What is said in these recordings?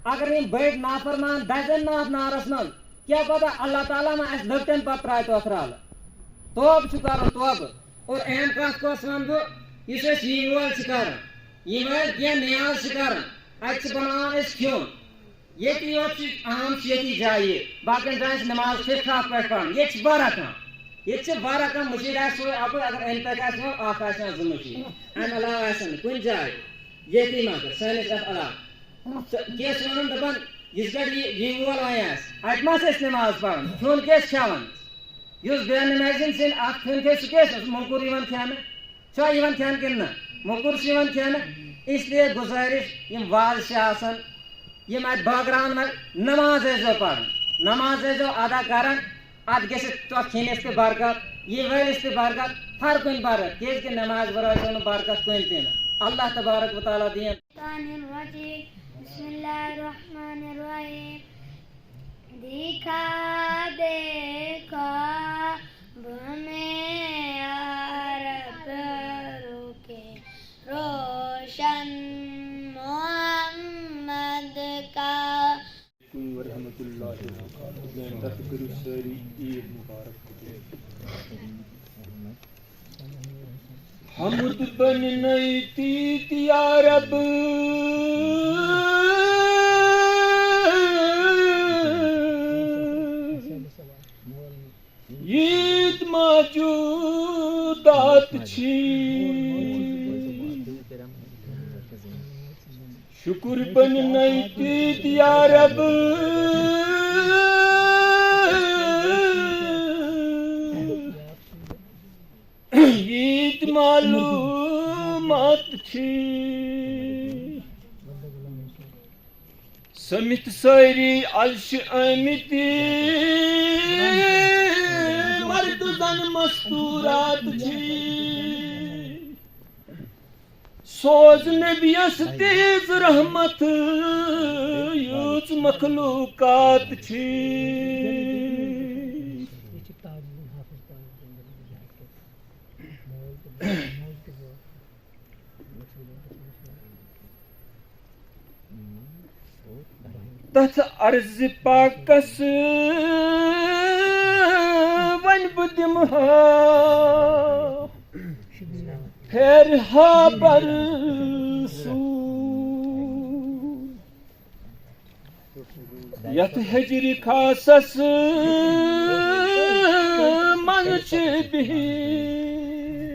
اگر یہ بڑ نافرمان دزن نات نارس من کیا پتہ اللہ تعالیٰ ما اس لکٹن پتہ ترائے تو رل توب کر توبہ اور اہم کت کس ون بہ اس یہ وول کر یہ کی نیاز کر ات بنان کھیون یہ یوت اہم یہ جائے باقی جائیں نماز ٹھیک ٹھاک پہ پڑھ یہ واریاہ کم یہ واریاہ کم مشیر آئی اپر اگر این تک اخ زٕ مشیر امہ علاوہ کن جائے یہ مگر سٲنِس اتھ علاقہٕ کیس ون دپان اس پہ یہ وول وی ات ما نماز پڑھان کھیون کیس کھیان اس بے نمازین سن اخ کھیون کھے سہ موٚکُر کھینہ چھا کھین کن موٚکُر کھینہ اس لیے گزارش یم واز آسان یم ات بٲگراون نماز ٲسۍزیو پران نماز ٲسۍزیو ادا کران ات گژھِ تتھ کھیٚنس تہِ برکت یہ وٲلِس تہِ برکت ہر کُنہِ برکت کیازِ کہ نماز ورٲے چھو نہٕ برکت کُنہِ تہِ نہٕ اللہ تبارک و تعالیٰ دین بسم اللہ الرحمن الرحیم دکھا دیکھا ہمیں عرب روکے روشن محمد کا ورحمۃ اللہ وبرکاتہ ساری عید مبارک حمد بننی تیت یا رب عید موجودات چھی شکر بننی تیت یا رب عید معلومات چھی سمت ساری عرش آمتی مرد زن مستورات چھی سوز نبیس تیز رحمت یوز مخلوقات چھی تتھ عرض پاکس ون بہ دمہا پھیرہا برسو یتھ ہجر خاصس منچ بہت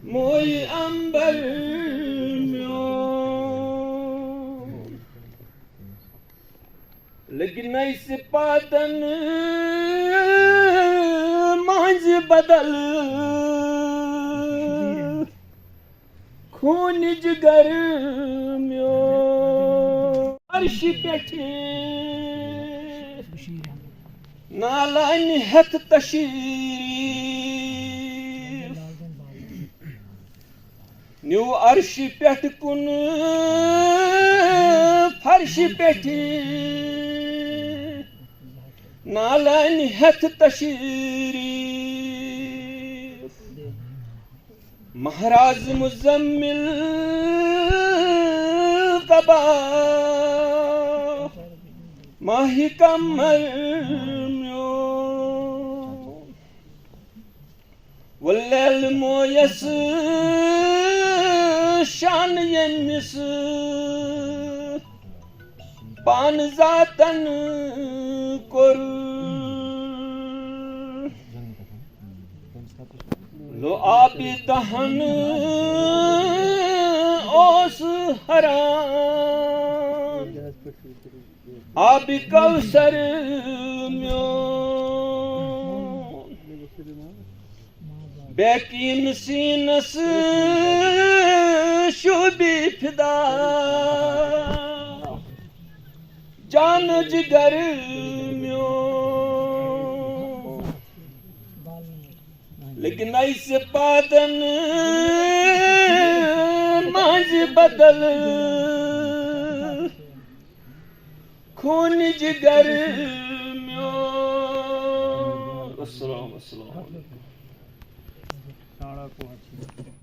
موئی امبر لیکن اس پاتن مانج بدل خون جگر میو عرش پیٹھ نالان ہتھ تشریف نیو عرش پیٹھ کن فرش پیٹھ نالان ہتھ تشریف مہراز مزمل قبا ماہی کمر میو واللیل مویس شان یمس پان ذاتن کور لو آب دہن اوس حرام آب کوثر میو بیکین سینس شوبی فدا جان جگر میو لیکن ایسے پادن مانج بدل خون جگر میو السلام علیکم